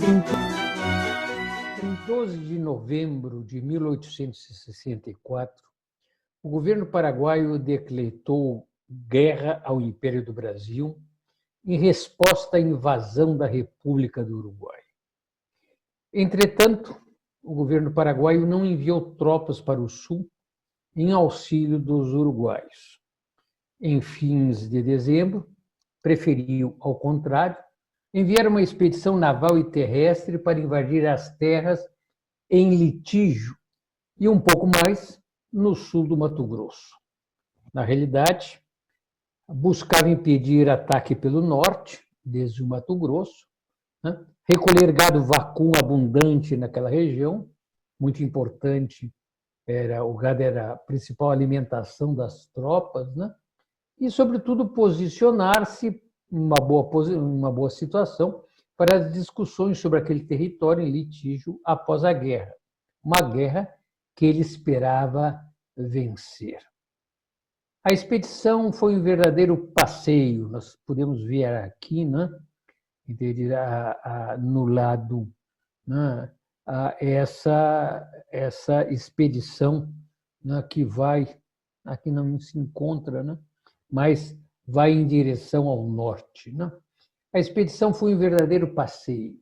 Em 12 de novembro de 1864, o governo paraguaio decretou guerra ao Império do Brasil em resposta à invasão da República do Uruguai. Entretanto, o governo paraguaio não enviou tropas para o sul em auxílio dos uruguaios. Em fins de dezembro, preferiu, ao contrário, enviar uma expedição naval e terrestre para invadir as terras em Litígio e um pouco mais no sul do Mato Grosso. Na realidade, buscava impedir ataque pelo norte, desde o Mato Grosso, recolher gado vacuno abundante naquela região, muito importante, o gado era a principal alimentação das tropas, e, sobretudo, posicionar-se em uma boa situação para as discussões sobre aquele território em litígio após a guerra, uma guerra que ele esperava vencer. A expedição foi um verdadeiro passeio, nós podemos ver aqui, no lado, essa expedição que vai, aqui não se encontra, mas vai em direção ao norte. A expedição foi um verdadeiro passeio.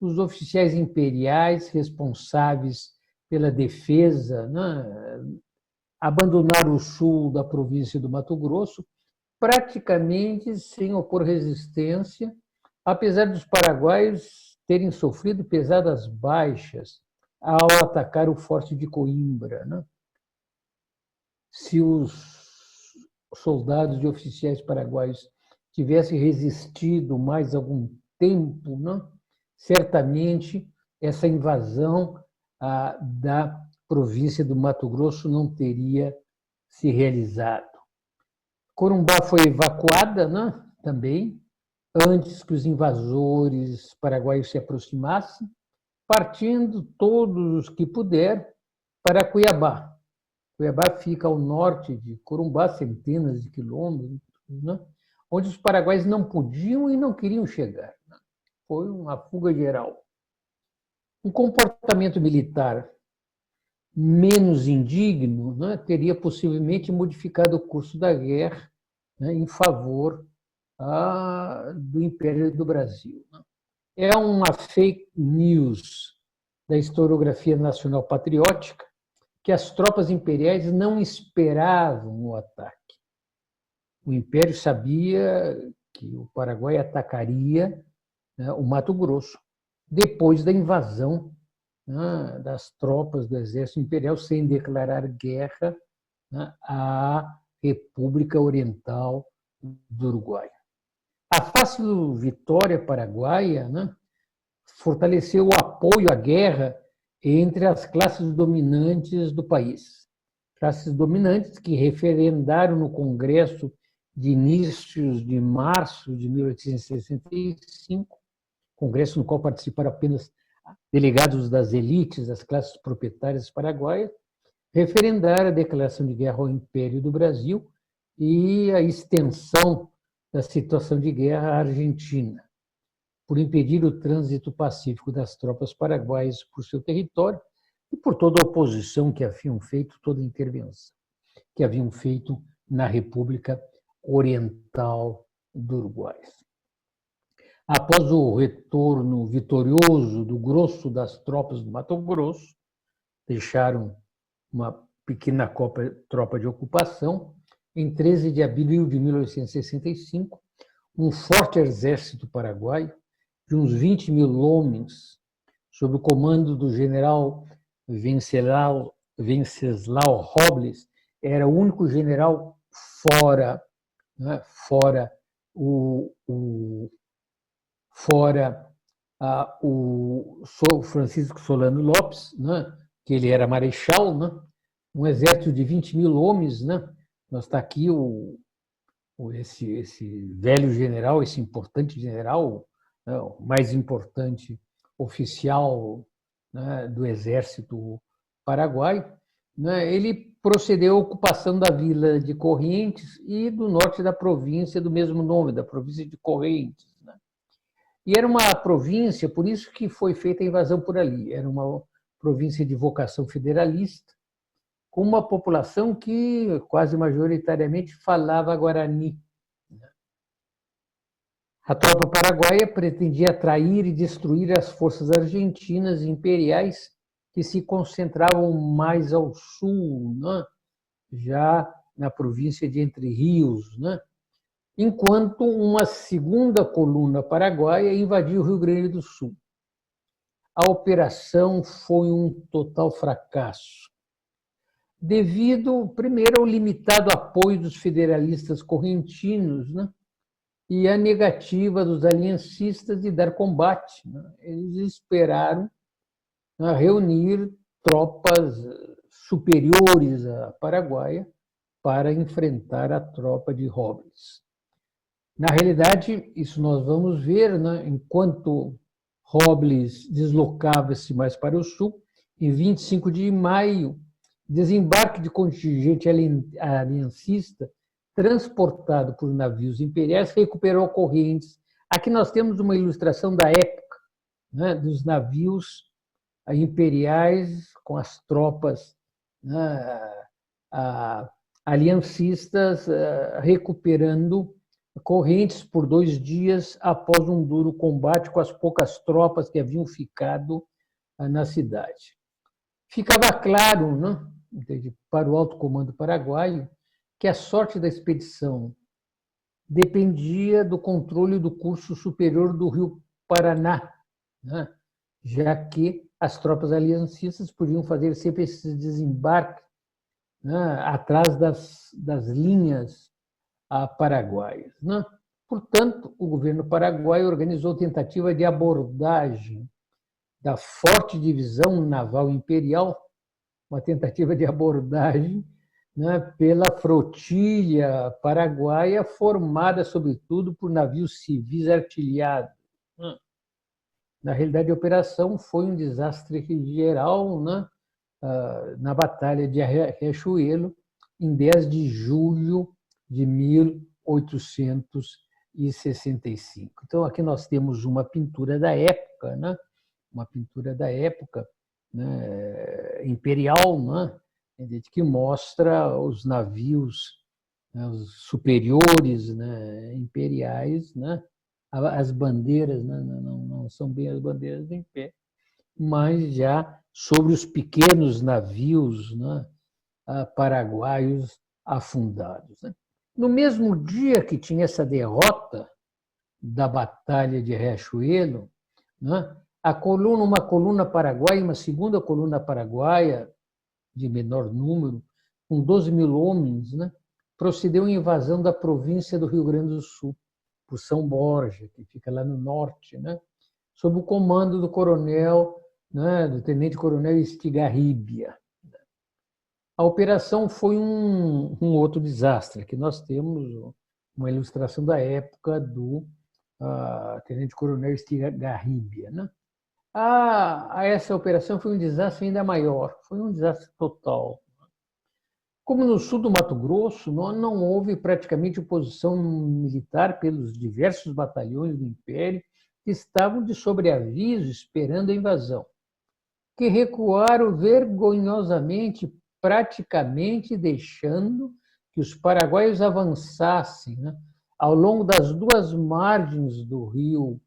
Os oficiais imperiais responsáveis pela defesa abandonaram o sul da província do Mato Grosso praticamente sem opor resistência, apesar dos paraguaios terem sofrido pesadas baixas ao atacar o Forte de Coimbra. Se os soldados e oficiais paraguaios tivessem resistido mais algum tempo, certamente essa invasão da província do Mato Grosso não teria se realizado. Corumbá foi evacuada, também, antes que os invasores paraguaios se aproximassem, partindo todos os que puder para Cuiabá. Cuiabá fica ao norte de Corumbá, centenas de quilômetros, onde os paraguaios não podiam e não queriam chegar. Foi uma fuga geral. Um comportamento militar menos indigno teria possivelmente modificado o curso da guerra em favor do Império do Brasil. É uma fake news da historiografia nacional patriótica que as tropas imperiais não esperavam o ataque. O Império sabia que o Paraguai atacaria o Mato Grosso depois da invasão das tropas do Exército Imperial, sem declarar guerra à República Oriental do Uruguai. A fácil vitória paraguaia fortaleceu o apoio à guerra entre as classes dominantes do país. Classes dominantes que referendaram no Congresso de inícios de março de 1865, congresso no qual participaram apenas delegados das elites, das classes proprietárias paraguaias, referendaram a declaração de guerra ao Império do Brasil e a extensão da situação de guerra à Argentina, por impedir o trânsito pacífico das tropas paraguaias por seu território e por toda a oposição que haviam feito, toda a intervenção que haviam feito na República Oriental do Uruguai. Após o retorno vitorioso do grosso das tropas do Mato Grosso, deixaram uma pequena tropa de ocupação. Em 13 de abril de 1865, um forte exército paraguaio, de uns 20 mil homens, sob o comando do general Venceslau Robles, era o único general fora o Francisco Solano Lopes, que ele era marechal, um exército de 20 mil homens. Nós está aqui esse velho general, esse importante general, o mais importante oficial do exército paraguaio. Ele procedeu à ocupação da vila de Corrientes e do norte da província do mesmo nome, da província de Corrientes. E era uma província, por isso que foi feita a invasão por ali. Era uma província de vocação federalista, com uma população que quase majoritariamente falava guarani. A tropa paraguaia pretendia atrair e destruir as forças argentinas imperiais que se concentravam mais ao sul, né? Já na província de Entre Rios, né? Enquanto uma segunda coluna paraguaia invadiu o Rio Grande do Sul. A operação foi um total fracasso, devido, primeiro, ao limitado apoio dos federalistas correntinos, né? E a negativa dos aliancistas de dar combate. Eles esperaram reunir tropas superiores à Paraguaia para enfrentar a tropa de Robles. Na realidade, isso nós vamos ver, né? Enquanto Robles deslocava-se mais para o sul, em 25 de maio, desembarque de contingente aliancista transportado por navios imperiais recuperou correntes. Aqui nós temos uma ilustração da época, né, dos navios imperiais com as tropas, né, aliancistas recuperando correntes por 2 dias após um duro combate com as poucas tropas que haviam ficado na cidade. Ficava claro, né, para o alto comando paraguaio, que a sorte da expedição dependia do controle do curso superior do rio Paraná, né? Já que as tropas aliancistas podiam fazer sempre esse desembarque, né, atrás das linhas paraguaias, né? Portanto, o governo paraguaio organizou tentativa de abordagem da forte divisão naval imperial, uma tentativa de abordagem, né, pela flotilha paraguaia, formada, sobretudo, por navios civis artilhados. Na realidade, a operação foi um desastre geral, né, na Batalha de Riachuelo, em 10 de julho de 1865. Então, aqui nós temos uma pintura da época, né, uma pintura da época, né, imperial, né, que mostra os navios, né, os superiores, né, imperiais, né, as bandeiras, né, não são bem as bandeiras em pé, mas já sobre os pequenos navios, né, paraguaios afundados. Né. No mesmo dia que tinha essa derrota da Batalha de Riachuelo, né, uma coluna paraguaia, uma segunda coluna paraguaia, de menor número, com 12 mil homens, né, procedeu à invasão da província do Rio Grande do Sul, por São Borja, que fica lá no norte, né, sob o comando do coronel, né, do tenente-coronel Estigarribia. A operação foi um outro desastre, que nós temos uma ilustração da época do tenente-coronel Estigarribia, né? Essa operação foi um desastre ainda maior, foi um desastre total. Como no sul do Mato Grosso, não houve praticamente oposição militar pelos diversos batalhões do Império que estavam de sobreaviso esperando a invasão, que recuaram vergonhosamente, praticamente deixando que os paraguaios avançassem, né, ao longo das 2 margens do rio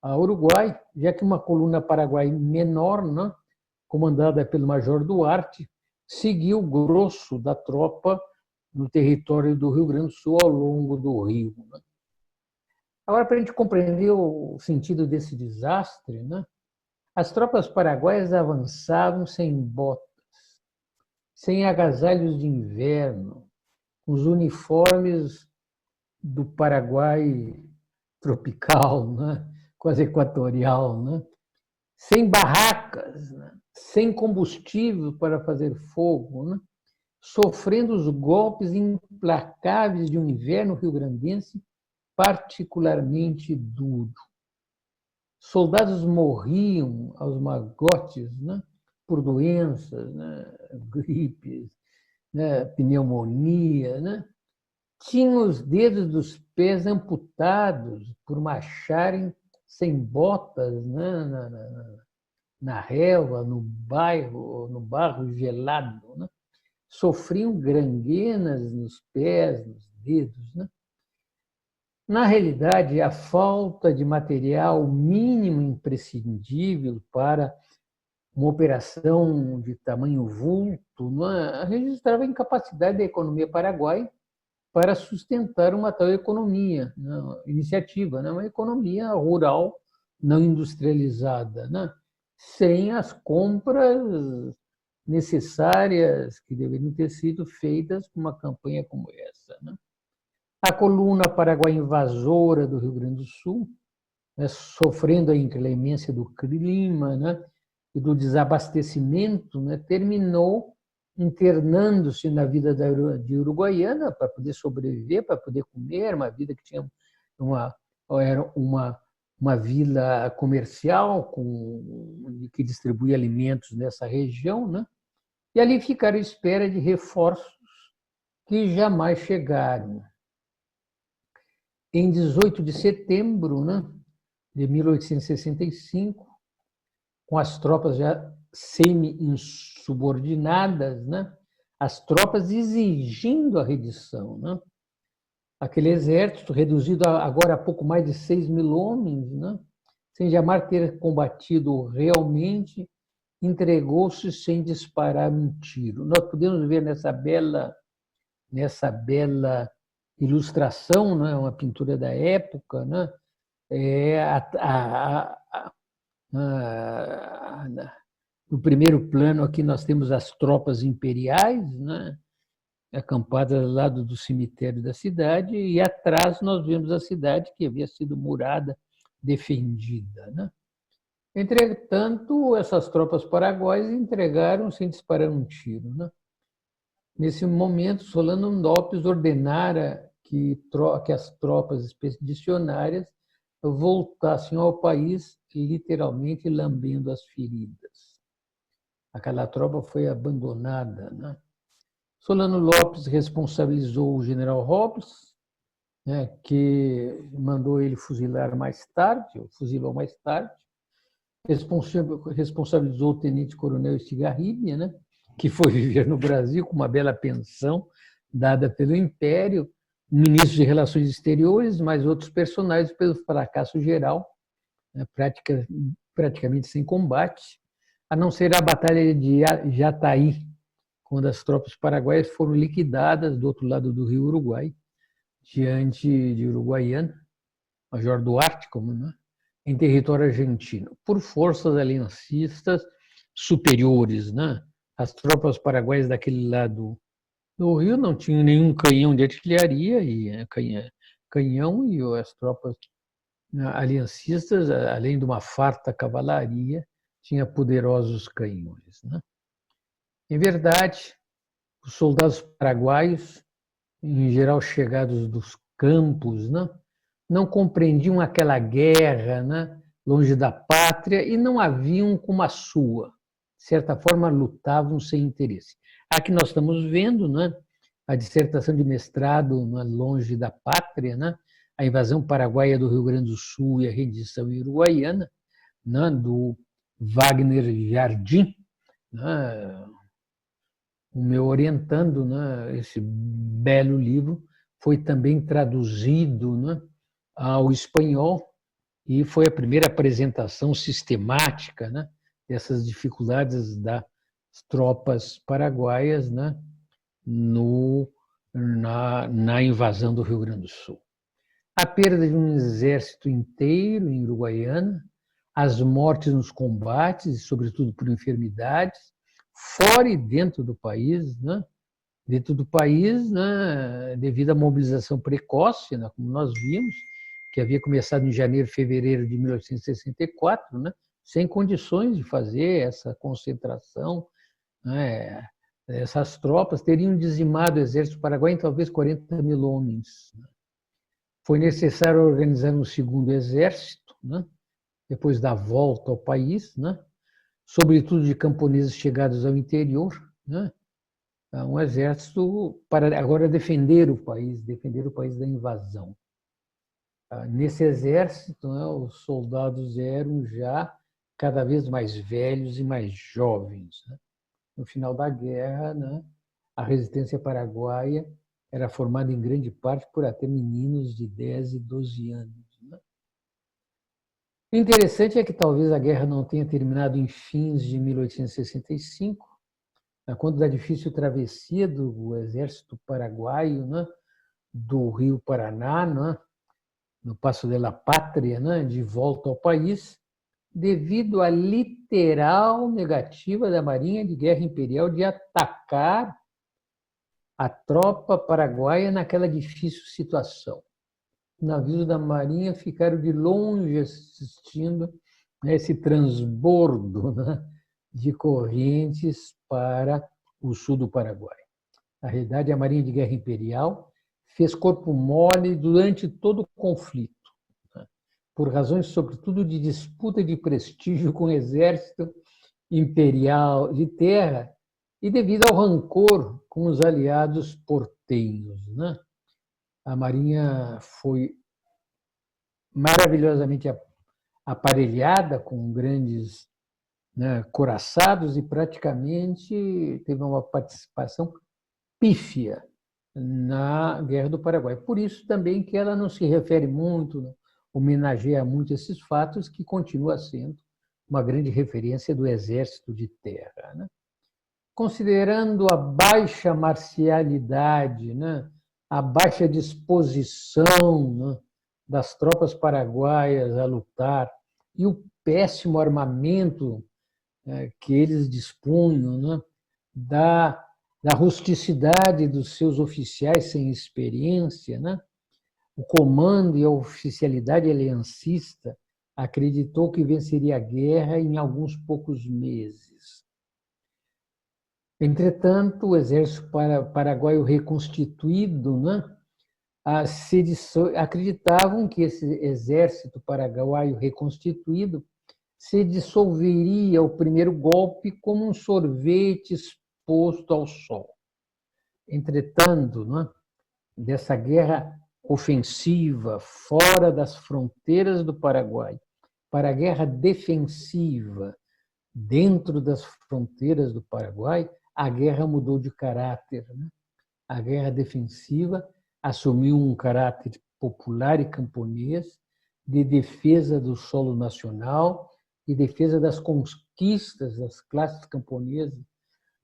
Uruguai, já que uma coluna paraguaia menor, né, comandada pelo Major Duarte, seguiu o grosso da tropa no território do Rio Grande do Sul ao longo do rio. Né. Agora, para a gente compreender o sentido desse desastre, né, as tropas paraguaias avançavam sem botas, sem agasalhos de inverno, com os uniformes do Paraguai tropical, né, quase equatorial, né, sem barracas, né, sem combustível para fazer fogo, né, sofrendo os golpes implacáveis de um inverno rio-grandense particularmente duro. Soldados morriam aos magotes, né, por doenças, né, gripes, né, pneumonia, né. Tinham os dedos dos pés amputados por marcharem sem botas, né, na relva, no barro gelado, né? Sofriam granguenas nos pés, nos dedos, né? Na realidade, a falta de material mínimo imprescindível para uma operação de tamanho vulto, né, registrava a incapacidade da economia paraguaia para sustentar uma tal economia, né, iniciativa, né, uma economia rural não industrializada, né, sem as compras necessárias que deveriam ter sido feitas com uma campanha como essa, né. A coluna paraguaia invasora do Rio Grande do Sul, né, sofrendo a inclemência do clima, né, e do desabastecimento, né, terminou internando-se na vida de Uruguaiana para poder sobreviver, para poder comer, uma vida que tinha uma era uma vila comercial que distribuía alimentos nessa região, né? E ali ficaram à espera de reforços que jamais chegaram. Em 18 de setembro, né, de 1865, com as tropas já semi-insubordinadas, né, as tropas exigindo a rendição, né? Aquele exército, reduzido agora a pouco mais de 6.000 homens, né, sem jamais ter combatido realmente, entregou-se sem disparar um tiro. Nós podemos ver nessa bela ilustração, né, uma pintura da época, né, no primeiro plano aqui nós temos as tropas imperiais, né, acampadas ao lado do cemitério da cidade, e atrás nós vemos a cidade que havia sido murada, defendida, né? Entretanto, essas tropas paraguaias entregaram sem disparar um tiro, né? Nesse momento, Solano Lopes ordenara que as tropas expedicionárias voltassem ao país, literalmente lambendo as feridas. Aquela tropa foi abandonada, né? Solano Lopes responsabilizou o general Robles, né, que mandou ele fuzilar mais tarde, ou fuzilou mais tarde. Responsabilizou o tenente-coronel Estigarribia, né, que foi viver no Brasil com uma bela pensão dada pelo Império, o ministro de Relações Exteriores, mais outros personagens pelo fracasso geral, né, praticamente sem combate, a não ser a Batalha de Jataí, quando as tropas paraguaias foram liquidadas do outro lado do rio Uruguai, diante de Uruguaiana, Major Duarte, em território argentino, por forças aliancistas superiores, né? As tropas paraguaias daquele lado do rio não tinham nenhum canhão de artilharia e canhão, e as tropas aliancistas, além de uma farta cavalaria, tinha poderosos canhões, né? Em verdade, os soldados paraguaios, em geral chegados dos campos, né, não compreendiam aquela guerra, né, longe da pátria, e não a viam como a sua. De certa forma, lutavam sem interesse. Aqui nós estamos vendo, né, a dissertação de mestrado, né, longe da pátria, né, a invasão paraguaia do Rio Grande do Sul e a rendição uruguaiana, né, do Wagner Jardim, né, o meu orientando, né, esse belo livro foi também traduzido, né, ao espanhol, e foi a primeira apresentação sistemática, né, dessas dificuldades das tropas paraguaias, né, na invasão do Rio Grande do Sul. A perda de um exército inteiro em Uruguaiana, as mortes nos combates, sobretudo por enfermidades, fora e dentro do país, né? Dentro do país, né? Devido à mobilização precoce, né? Como nós vimos, que havia começado em janeiro, fevereiro de 1864, né? Sem condições de fazer essa concentração, né? Essas tropas teriam dizimado o exército paraguaio em talvez 40.000 homens. Foi necessário organizar um segundo exército, né? Depois da volta ao país, né? Sobretudo de camponeses chegados ao interior, né? Um exército para agora defender o país da invasão. Nesse exército, né, os soldados eram já cada vez mais velhos e mais jovens, né? No final da guerra, né, a resistência paraguaia era formada em grande parte por até meninos de 10 e 12 anos, né? O interessante é que talvez a guerra não tenha terminado em fins de 1865, quando da difícil travessia do exército paraguaio, né, do Rio Paraná, né, no Passo de la Pátria, né, de volta ao país, devido à literal negativa da Marinha de Guerra Imperial de atacar a tropa paraguaia naquela difícil situação. Navios da Marinha ficaram de longe assistindo esse transbordo, né, de correntes para o sul do Paraguai. Na realidade, a Marinha de Guerra Imperial fez corpo mole durante todo o conflito, né, por razões, sobretudo, de disputa de prestígio com o exército imperial de terra e devido ao rancor com os aliados portenhos, né? A Marinha foi maravilhosamente aparelhada com grandes, né, coraçados e praticamente teve uma participação pífia na Guerra do Paraguai. Por isso também que ela não se refere muito, não homenageia muito esses fatos, que continua sendo uma grande referência do Exército de Terra, né? Considerando a baixa marcialidade, né, a baixa disposição, né, das tropas paraguaias a lutar e o péssimo armamento, que eles dispunham, né, da rusticidade dos seus oficiais sem experiência, né, o comando e a oficialidade aliancista acreditou que venceria a guerra em alguns poucos meses. Entretanto, o exército paraguaio reconstituído, né, acreditavam que esse exército paraguaio reconstituído se dissolveria o primeiro golpe como um sorvete exposto ao sol. Entretanto, né, dessa guerra ofensiva fora das fronteiras do Paraguai para a guerra defensiva dentro das fronteiras do Paraguai, a guerra mudou de caráter, né? A guerra defensiva assumiu um caráter popular e camponês, de defesa do solo nacional e defesa das conquistas das classes camponesas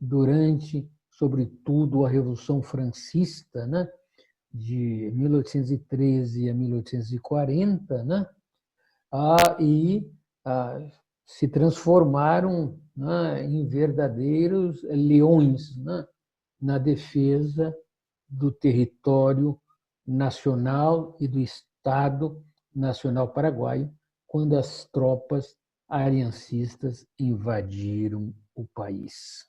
durante, sobretudo, a Revolução Francista, né, de 1813 a 1840, né, e se transformaram, né, em verdadeiros leões, né, na defesa do território nacional e do Estado Nacional Paraguaio, quando as tropas aliancistas invadiram o país.